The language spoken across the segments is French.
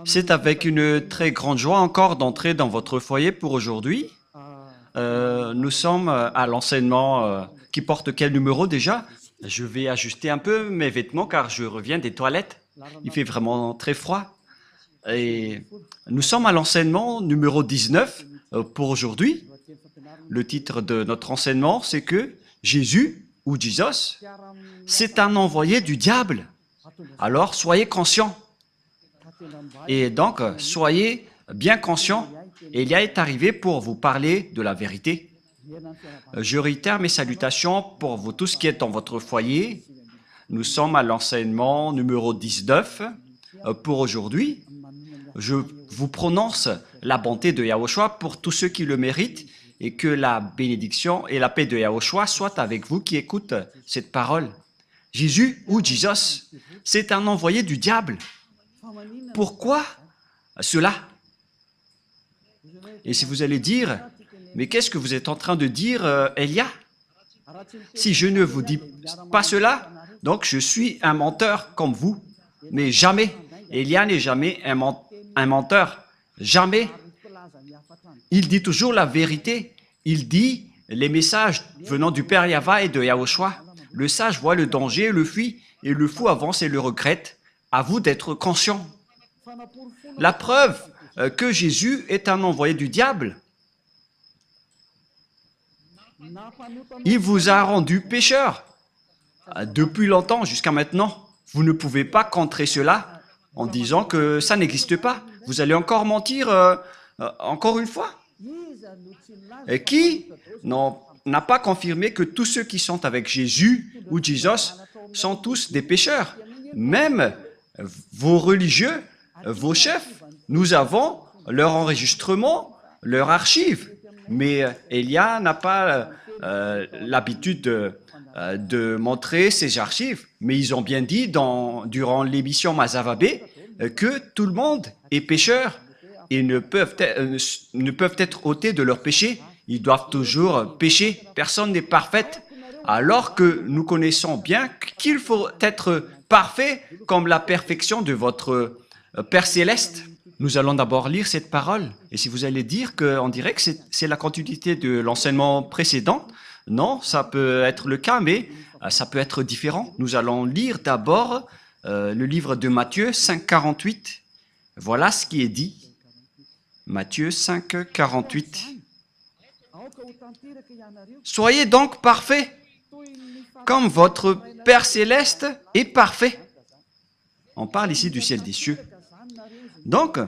C'est avec une très grande joie encore d'entrer dans votre foyer pour aujourd'hui. Nous sommes à l'enseignement qui porte quel numéro déjà? Je vais ajuster un peu mes vêtements car je reviens des toilettes. Il fait vraiment très froid. Et nous sommes à l'enseignement numéro 19 pour aujourd'hui. Le titre de notre enseignement, c'est que Jésus, ou Jesus, c'est un envoyé du diable. Alors, soyez conscients. Et donc, soyez bien conscients. Elia est arrivé pour vous parler de la vérité. Je réitère mes salutations pour vous tous qui êtes dans votre foyer. Nous sommes à l'enseignement numéro 19 pour aujourd'hui. Je vous prononce la bonté de Yahushua pour tous ceux qui le méritent et que la bénédiction et la paix de Yahushua soient avec vous qui écoutent cette parole. Jésus ou Jesus, c'est un envoyé du diable. Pourquoi cela? Et si vous allez dire, mais qu'est-ce que vous êtes en train de dire, Elia? Si je ne vous dis pas cela, donc je suis un menteur comme vous. Mais jamais, Elia n'est jamais un menteur. Jamais. Il dit toujours la vérité. Il dit les messages venant du Père Yahva et de Yahushua. Le sage voit le danger, le fuit, et le fou avance et le regrette. À vous d'être conscient. La preuve que Jésus est un envoyé du diable. Il vous a rendu pécheur. Depuis longtemps jusqu'à maintenant, vous ne pouvez pas contrer cela en disant que ça n'existe pas. Vous allez encore mentir encore une fois. Et qui n'a pas confirmé que tous ceux qui sont avec Jésus ou Jesus sont tous des pécheurs? Même vos religieux, vos chefs, nous avons leur enregistrement, leur archive. Mais Elia n'a pas l'habitude de montrer ses archives. Mais ils ont bien dit durant l'émission Mazavabé que tout le monde est pécheur et ne peuvent être ôtés de leur péché. Ils doivent toujours pécher. Personne n'est parfait. Alors que nous connaissons bien qu'il faut être parfait comme la perfection de votre Père Céleste. Nous allons d'abord lire cette parole. Et si vous allez dire qu'on dirait que c'est la continuité de l'enseignement précédent, non, ça peut être le cas, mais ça peut être différent. Nous allons lire d'abord le livre de Matthieu 5, 48. Voilà ce qui est dit. Matthieu 5, 48. Soyez donc parfaits, comme votre Père Céleste est parfait. On parle ici du ciel des cieux. Donc,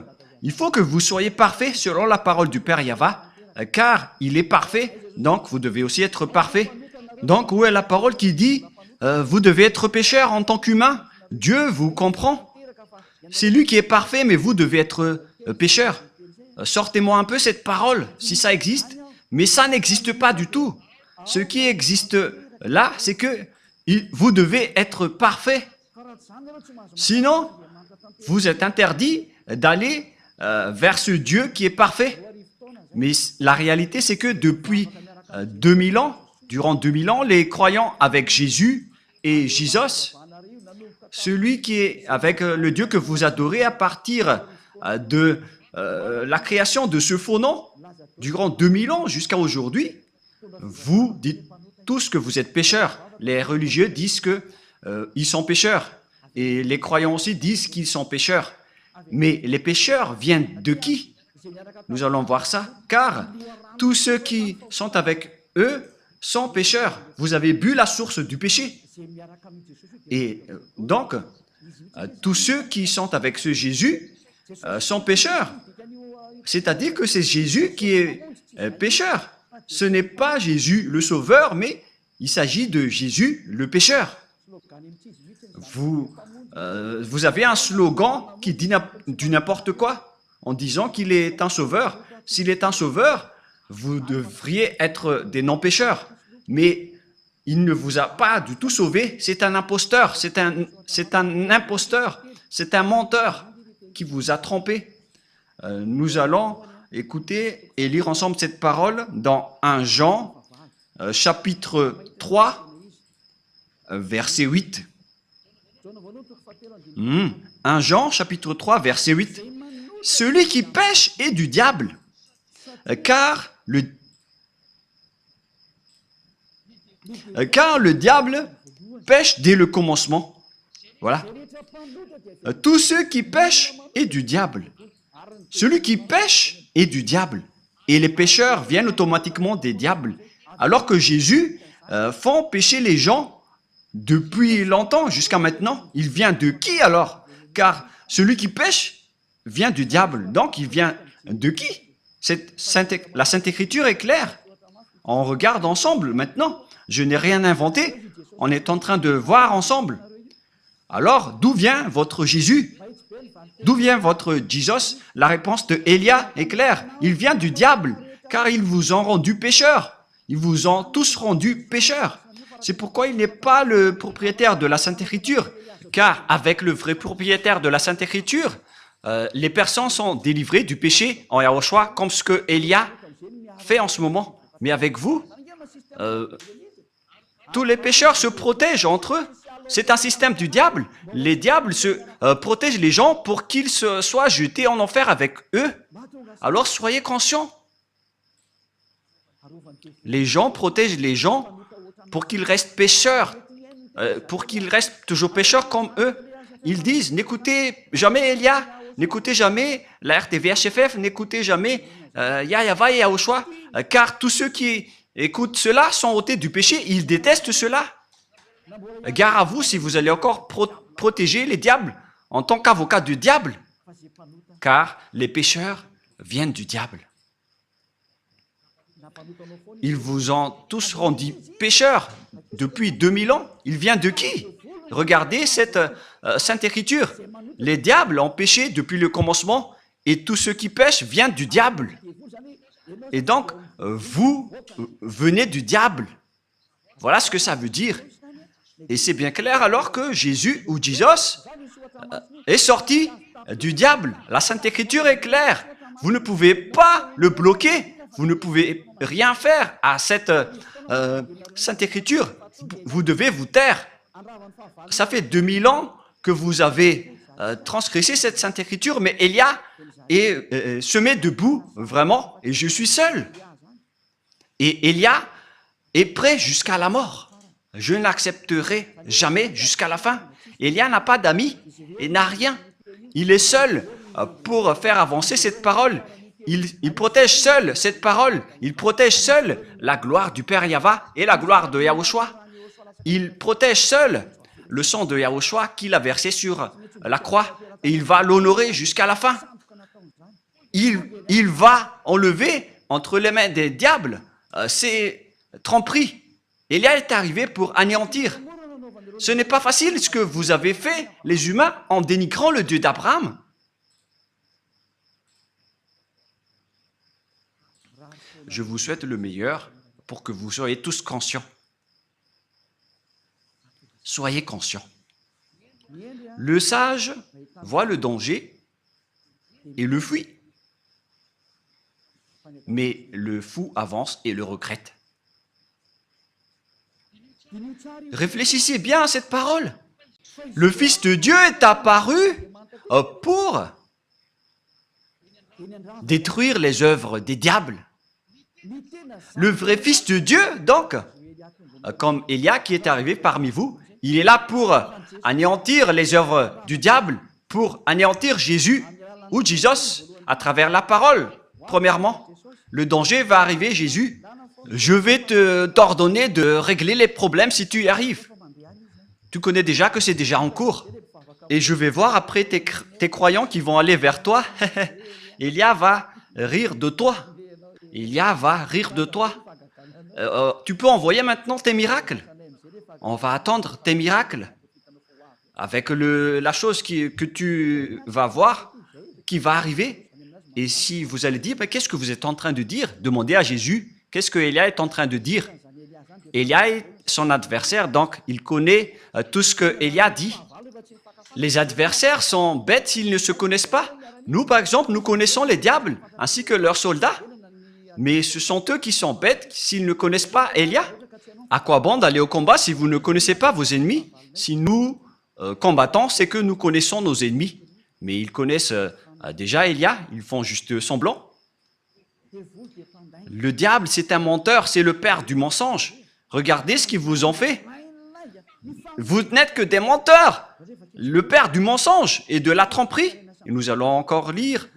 il faut que vous soyez parfaits selon la parole du Père Yahva, car il est parfait, donc vous devez aussi être parfait. Donc, où est la parole qui dit vous devez être pécheur en tant qu'humain? Dieu vous comprend. C'est lui qui est parfait, mais vous devez être pécheur. Sortez-moi un peu cette parole, si ça existe. Mais ça n'existe pas du tout. Ce qui existe là, c'est que vous devez être parfait. Sinon, vous êtes interdit d'aller vers ce Dieu qui est parfait. Mais la réalité, c'est que depuis 2000 ans, durant 2000 ans, les croyants avec Jésus et Jesus, celui qui est avec le Dieu que vous adorez à partir de la création de ce faux nom, durant 2000 ans jusqu'à aujourd'hui, vous dites tous que vous êtes pécheurs. Les religieux disent qu'ils sont pécheurs. Et les croyants aussi disent qu'ils sont pécheurs. Mais les pécheurs viennent de qui? Nous allons voir ça. Car tous ceux qui sont avec eux sont pécheurs. Vous avez bu la source du péché. Et donc, tous ceux qui sont avec ce Jésus sont pécheurs. C'est-à-dire que c'est Jésus qui est pécheur. Ce n'est pas Jésus le sauveur, mais il s'agit de Jésus le pécheur. Vous avez un slogan qui dit du n'importe quoi en disant qu'il est un sauveur. S'il est un sauveur, vous devriez être des non-pécheurs. Mais il ne vous a pas du tout sauvé. C'est un imposteur. C'est un imposteur. C'est un menteur qui vous a trompé. Nous allons écouter et lire ensemble cette parole dans 1 Jean, chapitre 3, verset 8. 1 Jean, chapitre 3, verset 8. celui qui pêche est du diable, car le diable pêche dès le commencement. Voilà. Tous ceux qui pêchent est du diable. Celui qui pêche est du diable. Et les pécheurs viennent automatiquement des diables. Alors que Jésus font pécher les gens depuis longtemps jusqu'à maintenant. Il vient de qui alors? Car celui qui pêche vient du diable. Donc il vient de qui? La Sainte Écriture est claire. On regarde ensemble maintenant. Je n'ai rien inventé. On est en train de voir ensemble. Alors, d'où vient votre Jésus? D'où vient votre Jesus? La réponse de Élia est claire. Il vient du diable, car ils vous ont rendu pécheurs. Ils vous ont tous rendus pécheurs. C'est pourquoi il n'est pas le propriétaire de la Sainte Écriture, car avec le vrai propriétaire de la Sainte Écriture, les personnes sont délivrées du péché en Yahushua, comme ce que Élia fait en ce moment. Mais avec vous, tous les pécheurs se protègent entre eux. C'est un système du diable. Les diables se protègent les gens pour qu'ils soient jetés en enfer avec eux. Alors soyez conscients. Les gens protègent les gens pour qu'ils restent pécheurs, pour qu'ils restent toujours pécheurs comme eux. Ils disent, n'écoutez jamais Elia, n'écoutez jamais la RTVHFF, n'écoutez jamais Yahava et Yahushua, car tous ceux qui écoutent cela sont ôtés du péché, ils détestent cela. Gare à vous si vous allez encore protéger les diables en tant qu'avocat du diable, car les pécheurs viennent du diable. Ils vous ont tous rendus pécheurs depuis 2000 ans. Il vient de qui? Regardez cette Sainte Écriture. Les diables ont péché depuis le commencement et tous ceux qui pêchent viennent du diable. Et donc, vous venez du diable. Voilà ce que ça veut dire. Et c'est bien clair alors que Jésus ou Jesus est sorti du diable. La Sainte Écriture est claire. Vous ne pouvez pas le bloquer. Vous ne pouvez rien faire à cette Sainte Écriture. Vous devez vous taire. Ça fait 2000 ans que vous avez transgressé cette Sainte Écriture, mais Élia se met debout, vraiment, et je suis seul. Et Élia est prêt jusqu'à la mort. Je ne l'accepterai jamais jusqu'à la fin. Élia n'a pas d'amis et n'a rien. Il est seul pour faire avancer cette parole. Il protège seul cette parole. Il protège seul la gloire du Père Yahva et la gloire de Yahushua. Il protège seul le sang de Yahushua qu'il a versé sur la croix et il va l'honorer jusqu'à la fin. Il va enlever entre les mains des diables ces tromperies. Élia est arrivé pour anéantir. Ce n'est pas facile ce que vous avez fait, les humains, en dénigrant le Dieu d'Abraham. Je vous souhaite le meilleur pour que vous soyez tous conscients. Soyez conscients. Le sage voit le danger et le fuit. Mais le fou avance et le regrette. Réfléchissez bien à cette parole. Le Fils de Dieu est apparu pour détruire les œuvres des diables. Le vrai Fils de Dieu, donc, comme Élia qui est arrivé parmi vous, il est là pour anéantir les œuvres du diable, pour anéantir Jésus ou Jesus à travers la parole. Premièrement, le danger va arriver, Jésus. Je vais t'ordonner de régler les problèmes si tu y arrives. Tu connais déjà que c'est déjà en cours. Et je vais voir après tes croyants qui vont aller vers toi. Élia va rire de toi. Élia va rire de toi. Tu peux envoyer maintenant tes miracles. On va attendre tes miracles. Avec la chose que tu vas voir, qui va arriver. Et si vous allez dire, qu'est-ce que vous êtes en train de dire? Demandez à Jésus. Qu'est-ce que Élia est en train de dire? Élia est son adversaire, donc il connaît tout ce que Élia dit. Les adversaires sont bêtes s'ils ne se connaissent pas. Nous, par exemple, nous connaissons les diables ainsi que leurs soldats. Mais ce sont eux qui sont bêtes s'ils ne connaissent pas Élia. À quoi bon d'aller au combat si vous ne connaissez pas vos ennemis? Si nous combattons, c'est que nous connaissons nos ennemis. Mais ils connaissent Déjà, Élia, ils font juste semblant. Le diable, c'est un menteur, c'est le père du mensonge. Regardez ce qu'ils vous ont fait. Vous n'êtes que des menteurs. Le père du mensonge et de la tromperie. Et nous allons encore lire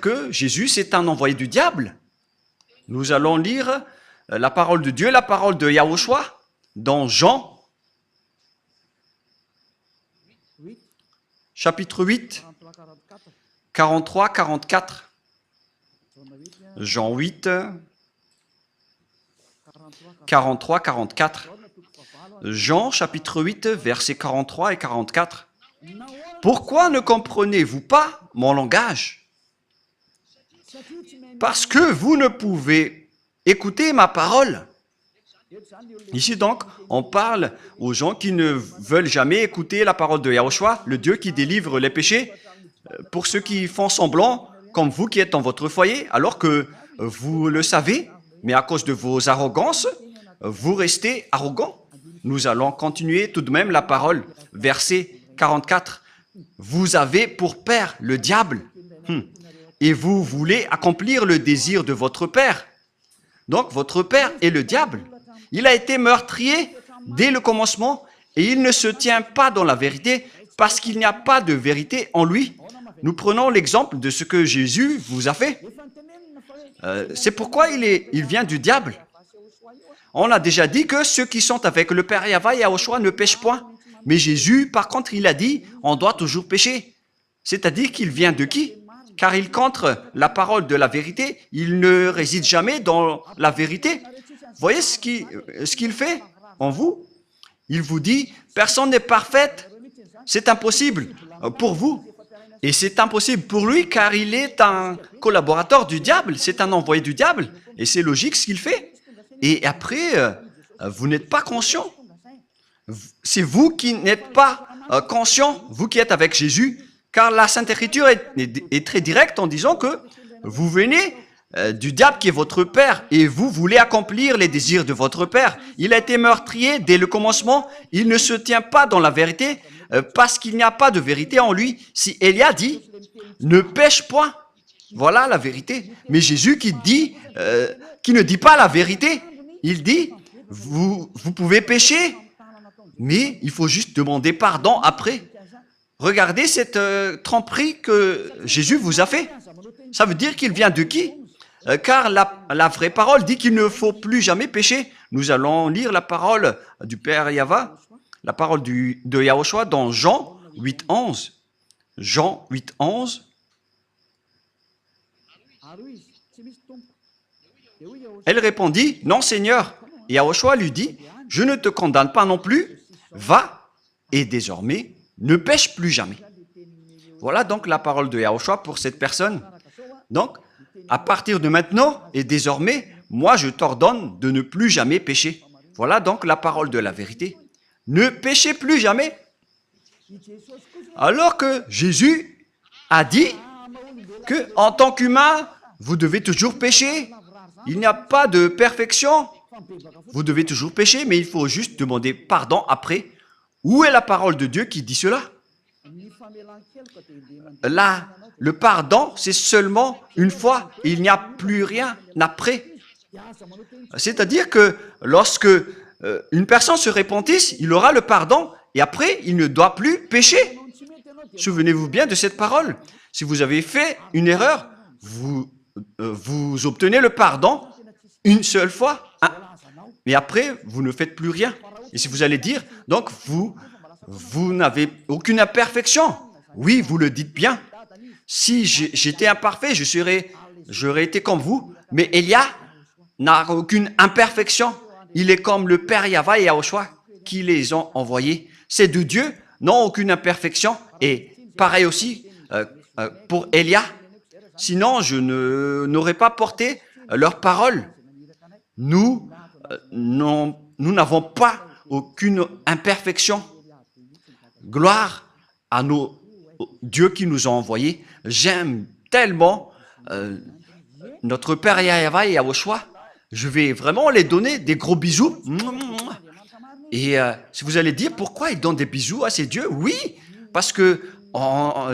que Jésus, c'est un envoyé du diable. Nous allons lire la parole de Dieu, la parole de Yahushua, dans Jean, chapitre 8, 43-44. Jean 8, 43-44. Jean, chapitre 8, versets 43 et 44. Pourquoi ne comprenez-vous pas mon langage? Parce que vous ne pouvez écouter ma parole. Ici donc, on parle aux gens qui ne veulent jamais écouter la parole de Yahushua, le Dieu qui délivre les péchés, pour ceux qui font semblant, comme vous qui êtes dans votre foyer, alors que vous le savez, mais à cause de vos arrogances, vous restez arrogants. Nous allons continuer tout de même la parole, verset 44. Vous avez pour père le diable, et vous voulez accomplir le désir de votre père. Donc, votre père est le diable. Il a été meurtrier dès le commencement et il ne se tient pas dans la vérité parce qu'il n'y a pas de vérité en lui. Nous prenons l'exemple de ce que Jésus vous a fait. C'est pourquoi il vient du diable. On a déjà dit que ceux qui sont avec le Père Yahva et Yahushua ne pêchent point. Mais Jésus, par contre, il a dit, on doit toujours pécher. C'est-à-dire qu'il vient de qui? Car il contre la parole de la vérité. Il ne réside jamais dans la vérité. Voyez ce qu'il fait en vous? Il vous dit, personne n'est parfaite. C'est impossible pour vous. Et c'est impossible pour lui car il est un collaborateur du diable. C'est un envoyé du diable. Et c'est logique ce qu'il fait. Et après, vous n'êtes pas conscient. C'est vous qui n'êtes pas conscient, vous qui êtes avec Jésus, car la Sainte Écriture est très directe en disant que vous venez du diable qui est votre père et vous voulez accomplir les désirs de votre père. Il a été meurtrier dès le commencement, il ne se tient pas dans la vérité parce qu'il n'y a pas de vérité en lui. Si Élia dit, ne pêche point, voilà la vérité. Mais Jésus qui ne dit pas la vérité, il dit, vous pouvez pécher, mais il faut juste demander pardon après. Regardez cette tromperie que Jésus vous a fait. Ça veut dire qu'il vient de qui? Car la vraie parole dit qu'il ne faut plus jamais pécher. Nous allons lire la parole du Père Yahva, la parole de Yahushua dans Jean 8.11. Jean 8.11. Elle répondit, non Seigneur. Et Yahushua lui dit, je ne te condamne pas non plus, va et désormais ne pêche plus jamais. Voilà donc la parole de Yahushua pour cette personne. Donc, à partir de maintenant et désormais, moi je t'ordonne de ne plus jamais pécher. Voilà donc la parole de la vérité. Ne péchez plus jamais. Alors que Jésus a dit que en tant qu'humain, vous devez toujours pécher. Il n'y a pas de perfection. Vous devez toujours pécher, mais il faut juste demander pardon après. Où est la parole de Dieu qui dit cela? Là, le pardon, c'est seulement une fois. Il n'y a plus rien après. C'est-à-dire que lorsque une personne se repentisse, il aura le pardon et après, il ne doit plus pécher. Souvenez-vous bien de cette parole. Si vous avez fait une erreur, vous obtenez le pardon une seule fois. Mais après, vous ne faites plus rien. Et si vous allez dire, donc vous n'avez aucune imperfection. Oui, vous le dites bien. Si j'étais imparfait, j'aurais été comme vous. Mais Élia n'a aucune imperfection. Il est comme le Père Yahva et Yahushua qui les ont envoyés. Ces deux dieux n'ont aucune imperfection. Et pareil aussi pour Élia. Sinon, je n'aurais pas porté leur parole. Nous n'avons pas aucune imperfection. Gloire à nos dieux qui nous ont envoyés. J'aime tellement notre Père Yahva et Yahushua. Je vais vraiment les donner des gros bisous. Et si vous allez dire pourquoi ils donnent des bisous à ces dieux, oui, parce que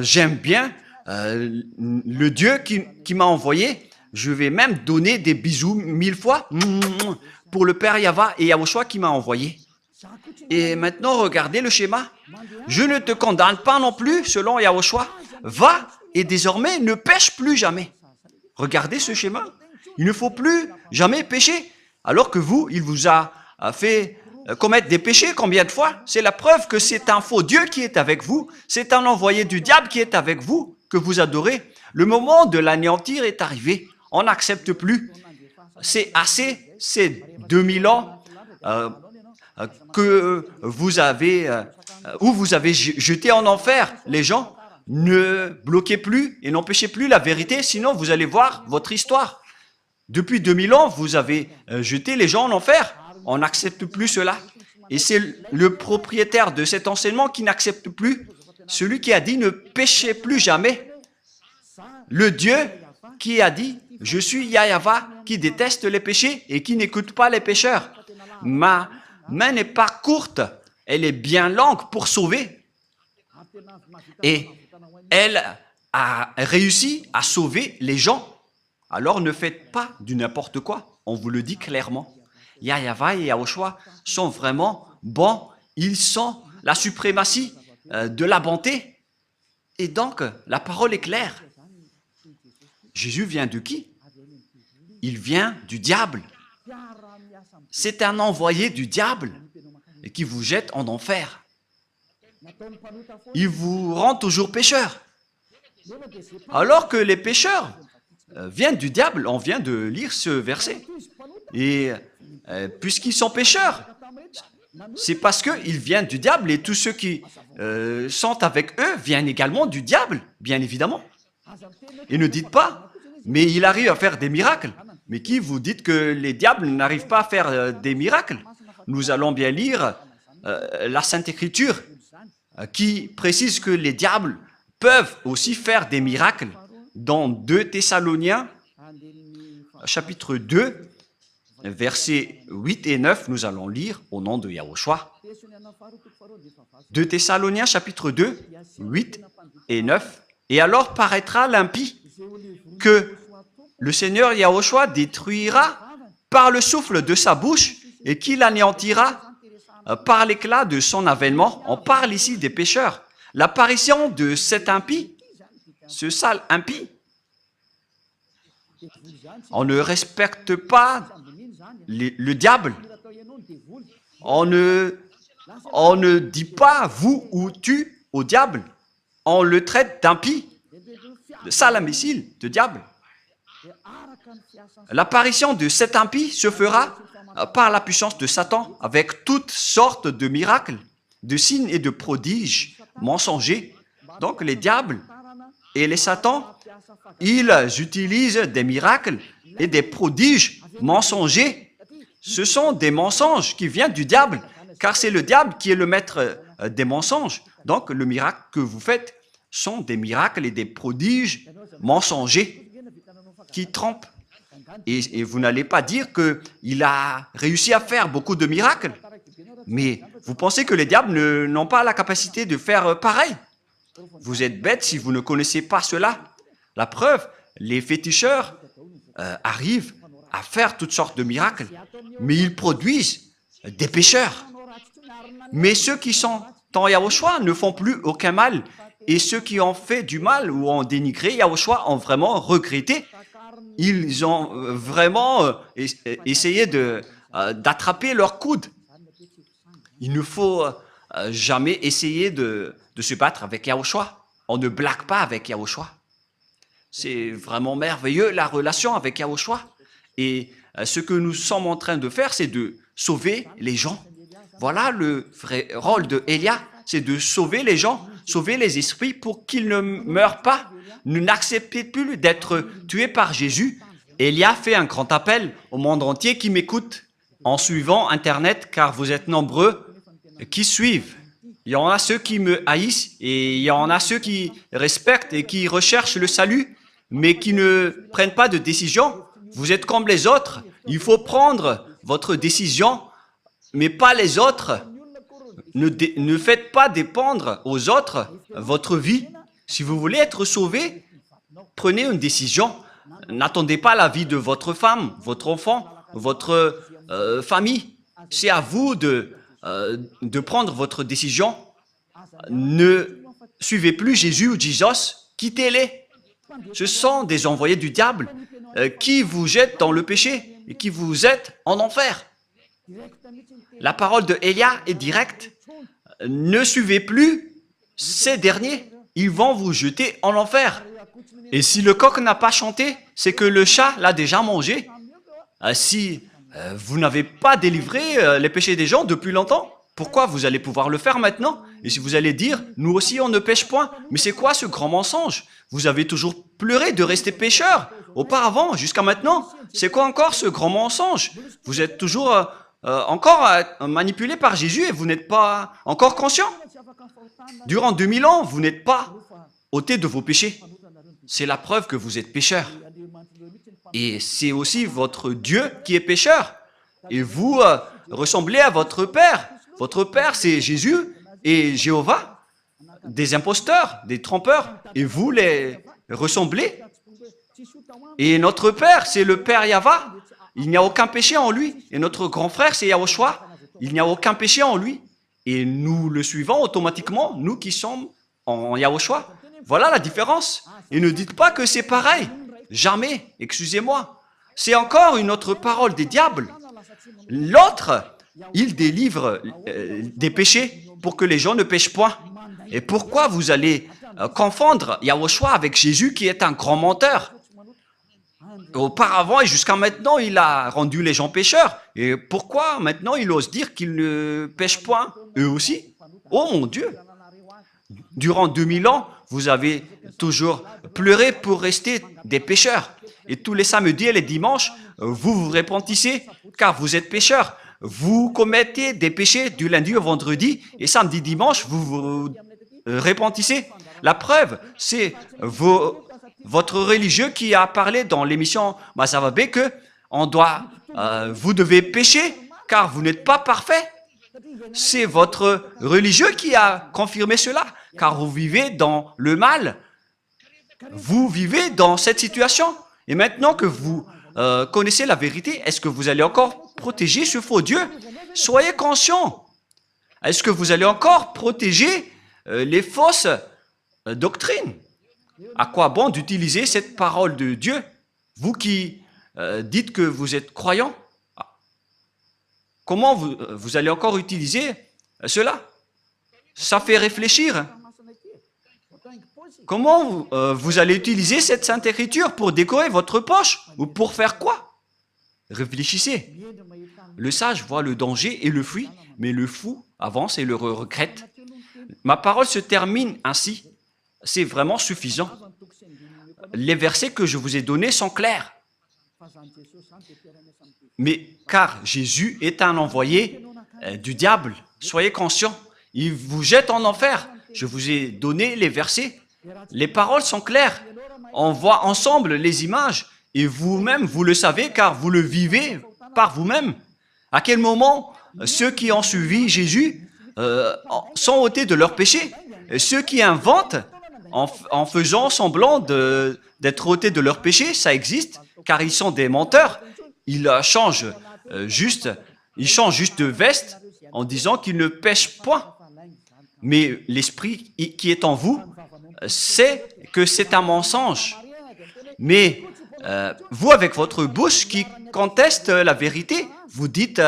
j'aime bien le Dieu qui m'a envoyé, je vais même donner des bisous 1000 fois pour le Père Yahva et Yahushua qui m'a envoyé. Et maintenant, regardez le schéma. Je ne te condamne pas non plus, selon Yahushua. Va et désormais ne pêche plus jamais. Regardez ce schéma. Il ne faut plus jamais pécher. Alors que vous, il vous a fait commettre des péchés combien de fois? C'est la preuve que c'est un faux Dieu qui est avec vous. C'est un envoyé du diable qui est avec vous, que vous adorez. Le moment de l'anéantir est arrivé. On n'accepte plus. C'est assez, c'est 2000 ans que vous avez, où vous avez jeté en enfer les gens. Ne bloquez plus et n'empêchez plus la vérité, sinon vous allez voir votre histoire. Depuis 2000 ans, vous avez jeté les gens en enfer. On n'accepte plus cela. Et c'est le propriétaire de cet enseignement qui n'accepte plus. Celui qui a dit ne péchez plus jamais. Le Dieu qui a dit « Je suis Yahva qui déteste les péchés et qui n'écoute pas les pécheurs. Ma main n'est pas courte, elle est bien longue pour sauver. » Et elle a réussi à sauver les gens. Alors ne faites pas du n'importe quoi. On vous le dit clairement. Yahva et Yahushua sont vraiment bons. Ils sont la suprématie de la bonté. Et donc, la parole est claire. Jésus vient de qui? Il vient du diable. C'est un envoyé du diable qui vous jette en enfer. Il vous rend toujours pécheur. Alors que les pécheurs viennent du diable, on vient de lire ce verset. Et puisqu'ils sont pécheurs, c'est parce qu'ils viennent du diable et tous ceux qui sont avec eux viennent également du diable, bien évidemment. Et ne dites pas, mais il arrive à faire des miracles. Mais qui vous dites que les diables n'arrivent pas à faire des miracles? Nous allons bien lire la Sainte Écriture qui précise que les diables peuvent aussi faire des miracles. Dans 2 Thessaloniens, chapitre 2, versets 8 et 9, nous allons lire au nom de Yahushua. 2 Thessaloniens, chapitre 2, 8 et 9. Et alors paraîtra l'impie que le Seigneur Yahushua détruira par le souffle de sa bouche et qu'il anéantira par l'éclat de son avènement. On parle ici des pécheurs. L'apparition de cet impie, ce sale impie, on ne respecte pas le diable. On ne dit pas vous ou tu au diable. On le traite d'impie, de sale imbécile, de diable. L'apparition de cet impie se fera par la puissance de Satan avec toutes sortes de miracles, de signes et de prodiges mensongers. Donc les diables et les satans, ils utilisent des miracles et des prodiges mensongers. Ce sont des mensonges qui viennent du diable, car c'est le diable qui est le maître des mensonges. Donc le miracle que vous faites sont des miracles et des prodiges mensongers qui trompent. Et vous n'allez pas dire qu'il a réussi à faire beaucoup de miracles. Mais vous pensez que les diables n'ont pas la capacité de faire pareil? Vous êtes bête si vous ne connaissez pas cela. La preuve, les féticheurs arrivent à faire toutes sortes de miracles, mais ils produisent des pécheurs. Mais ceux qui sont en Yahushua ne font plus aucun mal. Et ceux qui ont fait du mal ou ont dénigré Yahushua ont vraiment regretté. Ils ont vraiment essayé d'attraper leur coude. Il ne faut jamais essayer de se battre avec Yahushua. On ne blague pas avec Yahushua. C'est vraiment merveilleux la relation avec Yahushua. Et ce que nous sommes en train de faire, c'est de sauver les gens. Voilà le vrai rôle de Élia, c'est de sauver les gens, sauver les esprits pour qu'ils ne meurent pas. Ne n'acceptez plus d'être tués par Jésus. Élia fait un grand appel au monde entier qui m'écoute en suivant Internet, car vous êtes nombreux qui suivent. Il y en a ceux qui me haïssent et il y en a ceux qui respectent et qui recherchent le salut, mais qui ne prennent pas de décision. Vous êtes comme les autres. Il faut prendre votre décision, mais pas les autres. Ne faites pas dépendre aux autres votre vie. Si vous voulez être sauvé, prenez une décision. N'attendez pas l'avis de votre femme, votre enfant, votre famille. C'est à vous de prendre votre décision. Ne suivez plus Jésus ou Jesus, quittez-les. Ce sont des envoyés du diable qui vous jettent dans le péché et qui vous jettent en enfer. La parole de Élia est directe. Ne suivez plus ces derniers. Ils vont vous jeter en enfer. Et si le coq n'a pas chanté, c'est que le chat l'a déjà mangé. Si vous n'avez pas délivré les péchés des gens depuis longtemps, pourquoi vous allez pouvoir le faire maintenant? Et si vous allez dire, nous aussi on ne pêche point, mais c'est quoi ce grand mensonge? Vous avez toujours pleuré de rester pécheur auparavant, jusqu'à maintenant. C'est quoi encore ce grand mensonge? Vous êtes toujours encore manipulé par Jésus et vous n'êtes pas encore conscient. Durant 2000 ans, vous n'êtes pas ôté de vos péchés. C'est la preuve que vous êtes pécheur. Et c'est aussi votre Dieu qui est pécheur. Et vous ressemblez à votre Père. Votre Père, c'est Jésus et Jéhovah, des imposteurs, des trompeurs. Et vous les ressemblez. Et notre Père, c'est le Père Yahva. Il n'y a aucun péché en lui. Et notre grand frère, c'est Yahushua. Il n'y a aucun péché en lui. Et nous le suivons automatiquement, nous qui sommes en Yahushua. Voilà la différence. Et ne dites pas que c'est pareil. Jamais, excusez-moi. C'est encore une autre parole des diables. L'autre, il délivre des péchés pour que les gens ne pêchent point. Et pourquoi vous allez confondre Yahushua avec Jésus qui est un grand menteur? Auparavant et jusqu'à maintenant, il a rendu les gens pécheurs. Et pourquoi maintenant il ose dire qu'ils ne pêchent point, eux aussi? Oh mon Dieu! Durant 2000 ans, vous avez toujours pleuré pour rester des pécheurs. Et tous les samedis et les dimanches, vous vous repentissez car vous êtes pécheurs. Vous commettez des péchés du lundi au vendredi et samedi, dimanche, vous vous repentissez. La preuve, c'est votre religieux qui a parlé dans l'émission Masavabe que vous devez pécher car vous n'êtes pas parfait. C'est votre religieux qui a confirmé cela, car vous vivez dans le mal. Vous vivez dans cette situation. Et maintenant que vous connaissez la vérité, est-ce que vous allez encore protéger ce faux Dieu? Soyez conscient. Est-ce que vous allez encore protéger les fausses doctrines? À quoi bon d'utiliser cette parole de Dieu? Vous qui dites que vous êtes croyant, comment vous allez encore utiliser cela? Ça fait réfléchir. Comment vous allez utiliser cette Sainte Écriture pour décorer votre poche? Ou pour faire quoi? Réfléchissez. Le sage voit le danger et le fuit, mais le fou avance et le regrette. Ma parole se termine ainsi. C'est vraiment suffisant. Les versets que je vous ai donnés sont clairs. Mais car Jésus est un envoyé du diable, soyez conscients. Il vous jette en enfer. Je vous ai donné les versets. Les paroles sont claires. On voit ensemble les images. Et vous-même, vous le savez car vous le vivez par vous-même. À quel moment ceux qui ont suivi Jésus sont ôtés de leurs péchés? Ceux qui inventent en faisant semblant d'être ôtés de leurs péchés, ça existe car ils sont des menteurs. Ils changent juste de veste en disant qu'ils ne pêchent point. Mais l'esprit qui est en vous sait que c'est un mensonge. Mais vous, avec votre bouche qui conteste la vérité, vous dites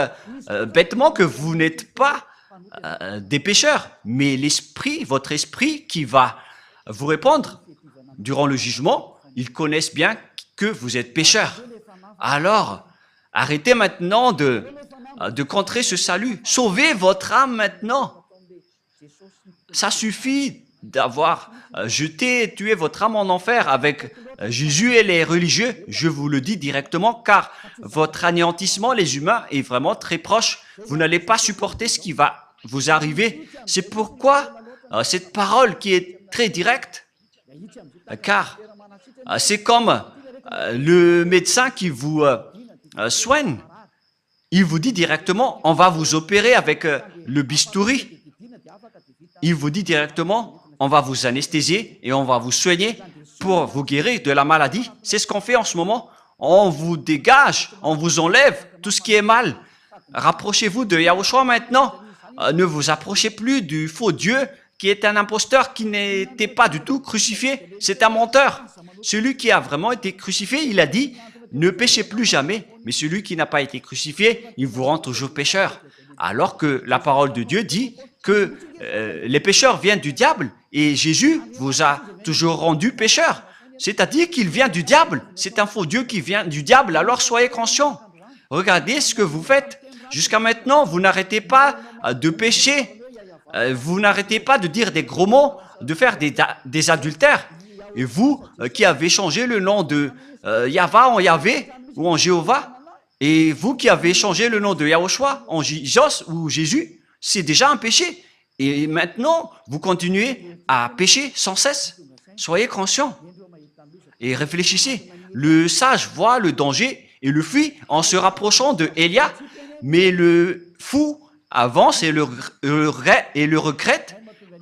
bêtement que vous n'êtes pas des pécheurs. Mais l'esprit, votre esprit qui va vous répondre durant le jugement, ils connaissent bien que vous êtes pécheurs. Alors, arrêtez maintenant de contrer ce salut. Sauvez votre âme maintenant. Ça suffit d'avoir tué votre âme en enfer avec Jésus et les religieux. Je vous le dis directement, car votre anéantissement, les humains, est vraiment très proche. Vous n'allez pas supporter ce qui va vous arriver. C'est pourquoi cette parole qui est très directe, car c'est comme le médecin qui vous soigne. Il vous dit directement, on va vous opérer avec le bistouri. Il vous dit directement, on va vous anesthésier et on va vous soigner pour vous guérir de la maladie. C'est ce qu'on fait en ce moment. On vous dégage, on vous enlève tout ce qui est mal. Rapprochez-vous de Yahushua maintenant. Ne vous approchez plus du faux Dieu qui est un imposteur, qui n'était pas du tout crucifié. C'est un menteur. Celui qui a vraiment été crucifié, il a dit, ne péchez plus jamais. Mais celui qui n'a pas été crucifié, il vous rend toujours pécheur. Alors que la parole de Dieu dit que les pécheurs viennent du diable et Jésus vous a toujours rendu pécheur. C'est-à-dire qu'il vient du diable. C'est un faux Dieu qui vient du diable, alors soyez conscients. Regardez ce que vous faites. Jusqu'à maintenant, vous n'arrêtez pas de pécher. Vous n'arrêtez pas de dire des gros mots, de faire des adultères. Et vous qui avez changé le nom de Yahva en Yahvé ou en Jéhovah, et vous qui avez changé le nom de Yahushua en Jos ou Jésus, c'est déjà un péché. Et maintenant, vous continuez à pécher sans cesse. Soyez conscients et réfléchissez. Le sage voit le danger et le fuit en se rapprochant de Élia, mais le fou avance et le regrette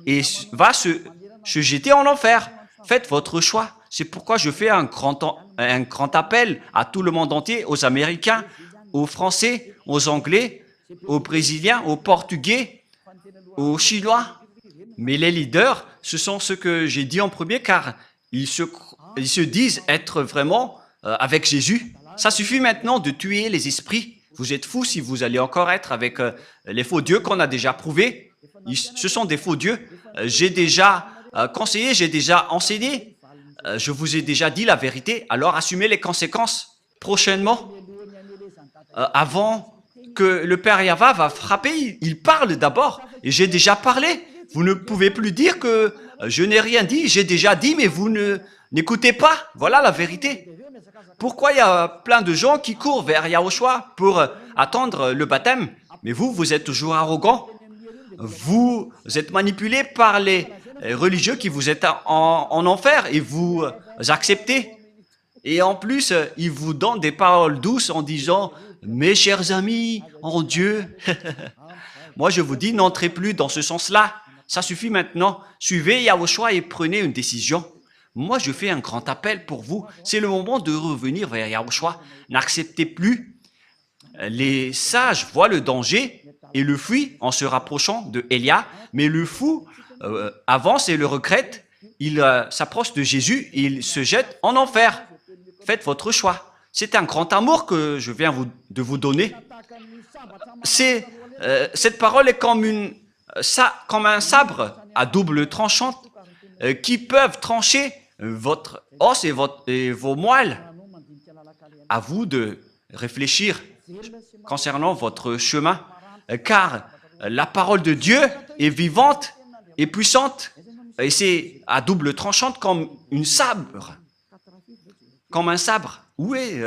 et va se jeter en enfer. Faites votre choix. C'est pourquoi je fais un grand appel à tout le monde entier, aux Américains, aux Français, aux Anglais, aux Brésiliens, aux Portugais, aux Chinois. Mais les leaders, ce sont ceux que j'ai dit en premier, car ils se disent être vraiment avec Jésus. Ça suffit maintenant de tuer les esprits. Vous êtes fous si vous allez encore être avec les faux dieux qu'on a déjà prouvés. Ce sont des faux dieux. J'ai déjà conseillé, j'ai déjà enseigné. Je vous ai déjà dit la vérité. Alors assumez les conséquences prochainement. Avant que le Père Yahva va frapper, il parle d'abord. Et j'ai déjà parlé. Vous ne pouvez plus dire que je n'ai rien dit. J'ai déjà dit, mais vous n'écoutez pas. Voilà la vérité. Pourquoi il y a plein de gens qui courent vers Yahushua pour attendre le baptême? Mais vous êtes toujours arrogant. Vous êtes manipulé par les religieux qui vous êtes en enfer et vous acceptez. Et en plus, ils vous donnent des paroles douces en disant « Mes chers amis, en Dieu ». Moi, je vous dis, n'entrez plus dans ce sens-là. Ça suffit maintenant. Suivez Yahushua et prenez une décision. Moi, je fais un grand appel pour vous. C'est le moment de revenir vers Yahushua. N'acceptez plus. Les sages voient le danger et le fuient en se rapprochant de Élia, mais le fou avance et le regrette. Il s'approche de Jésus et il se jette en enfer. Faites votre choix. C'est un grand amour que je viens de vous donner. Cette parole est comme un sabre à double tranchant qui peuvent trancher votre os et vos moelles. À vous de réfléchir concernant votre chemin, car la parole de Dieu est vivante et puissante, et c'est à double tranchante comme un sabre. Où est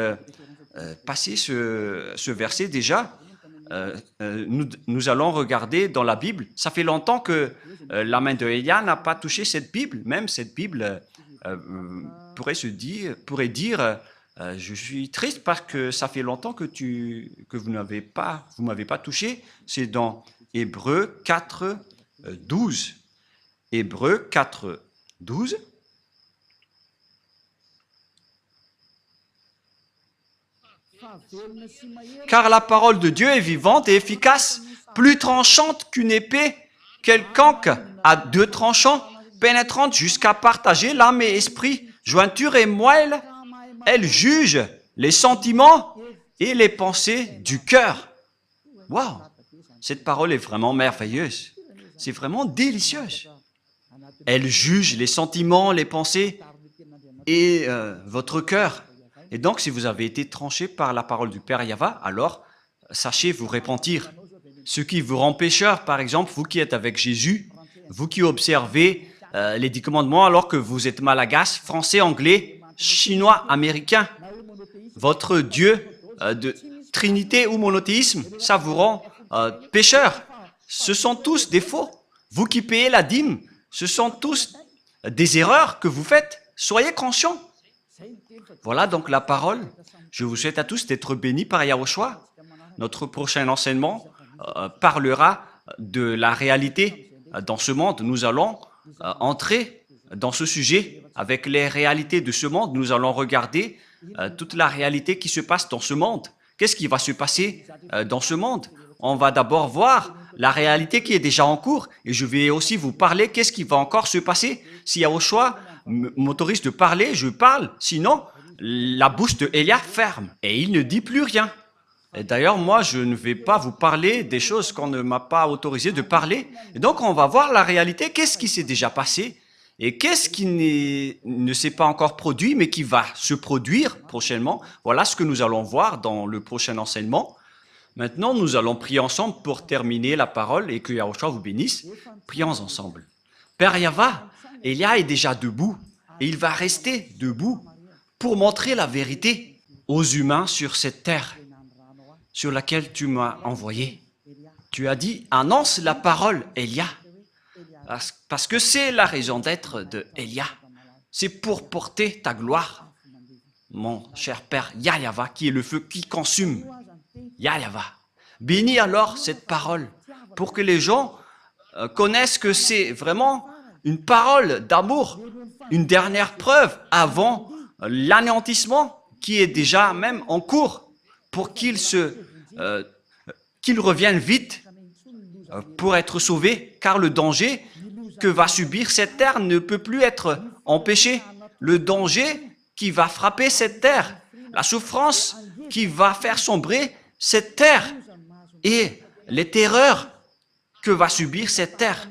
passé ce verset déjà? Nous allons regarder dans la Bible. Ça fait longtemps que la main de Élia n'a pas touché cette Bible. Même cette Bible pourrait dire je suis triste parce que ça fait longtemps que vous m'avez pas touché. C'est dans Hébreux 4, 12. Hébreux 4, 12. Car la parole de Dieu est vivante et efficace, plus tranchante qu'une épée quelconque à deux tranchants, pénétrante jusqu'à partager l'âme et esprit, jointure et moelle. Elle juge les sentiments et les pensées du cœur. Waouh! Cette parole est vraiment merveilleuse. C'est vraiment délicieuse. Elle juge les sentiments, les pensées et votre cœur. Et donc, si vous avez été tranché par la parole du Père Yahva, alors sachez vous repentir. Ce qui vous rend pécheur, par exemple, vous qui êtes avec Jésus, vous qui observez les 10 commandements alors que vous êtes malagasy, français, anglais, chinois, américain, votre Dieu de Trinité ou monothéisme, ça vous rend pécheur. Ce sont tous des faux. Vous qui payez la dîme, ce sont tous des erreurs que vous faites. Soyez conscients. Voilà donc la parole. Je vous souhaite à tous d'être bénis par Yahushua. Notre prochain enseignement parlera de la réalité dans ce monde. Nous allons entrer dans ce sujet avec les réalités de ce monde. Nous allons regarder toute la réalité qui se passe dans ce monde. Qu'est-ce qui va se passer dans ce monde? On va d'abord voir la réalité qui est déjà en cours et je vais aussi vous parler qu'est-ce qui va encore se passer. Si Yahushua m'autorise de parler, je parle. Sinon, la bouche de Élia ferme et il ne dit plus rien. Et d'ailleurs, moi, je ne vais pas vous parler des choses qu'on ne m'a pas autorisé de parler. Et donc, on va voir la réalité, qu'est-ce qui s'est déjà passé et qu'est-ce qui ne s'est pas encore produit, mais qui va se produire prochainement. Voilà ce que nous allons voir dans le prochain enseignement. Maintenant, nous allons prier ensemble pour terminer la parole et que Yahushua vous bénisse. Prions ensemble. Père Yahva, Élia est déjà debout et il va rester debout pour montrer la vérité aux humains sur cette terre sur laquelle tu m'as envoyé. Tu as dit, annonce la parole, Élia, parce que c'est la raison d'être de Élia. C'est pour porter ta gloire, mon cher Père Yahva, qui est le feu qui consume. Yahva. Bénis alors cette parole pour que les gens connaissent que c'est vraiment une parole d'amour, une dernière preuve avant l'anéantissement qui est déjà même en cours pour qu'ils reviennent vite pour être sauvés, car le danger que va subir cette terre ne peut plus être empêché. Le danger qui va frapper cette terre, la souffrance qui va faire sombrer cette terre et les terreurs que va subir cette terre.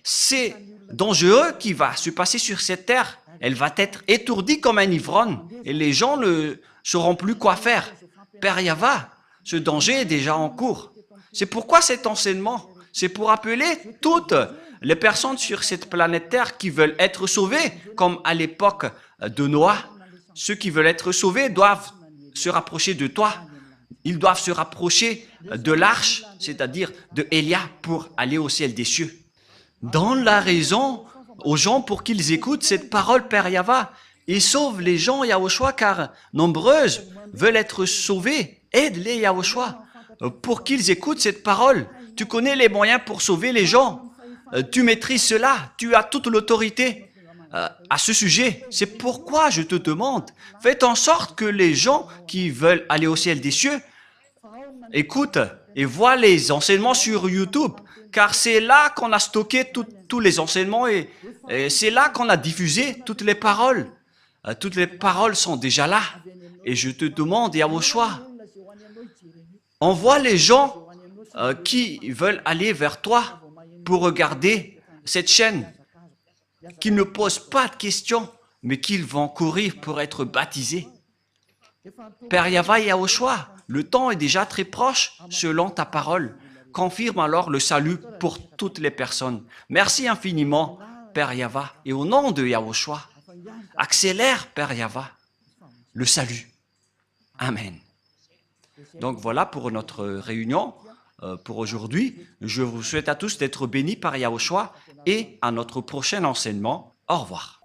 C'est dangereux qui va se passer sur cette terre. Elle va être étourdie comme un ivrogne et les gens ne sauront plus quoi faire. Père Yahva, ce danger est déjà en cours. C'est pourquoi cet enseignement, c'est pour appeler toutes les personnes sur cette planète Terre qui veulent être sauvées, comme à l'époque de Noah. Ceux qui veulent être sauvés doivent se rapprocher de toi. Ils doivent se rapprocher de l'arche, c'est-à-dire de Élia, pour aller au ciel des cieux. Donne la raison aux gens pour qu'ils écoutent cette parole, Père Yahva, et sauve les gens, Yahushua, car nombreuses veulent être sauvées. Aide-les, Yahushua, pour qu'ils écoutent cette parole. Tu connais les moyens pour sauver les gens. Tu maîtrises cela. Tu as toute l'autorité à ce sujet. C'est pourquoi je te demande, faites en sorte que les gens qui veulent aller au ciel des cieux écoutent et voient les enseignements sur YouTube, car c'est là qu'on a stocké tous les enseignements et c'est là qu'on a diffusé toutes les paroles. Toutes les paroles sont déjà là. Et je te demande, Yahushua, envoie les gens qui veulent aller vers toi pour regarder cette chaîne, qui ne posent pas de questions, mais qu'ils vont courir pour être baptisés. Père Yahva et Yahushua, le temps est déjà très proche selon ta parole. Confirme alors le salut pour toutes les personnes. Merci infiniment, Père Yahva, et au nom de Yahushua, accélère, Père Yahva, le salut. Amen. Donc voilà pour notre réunion pour aujourd'hui. Je vous souhaite à tous d'être bénis par Yahushua et à notre prochain enseignement. Au revoir.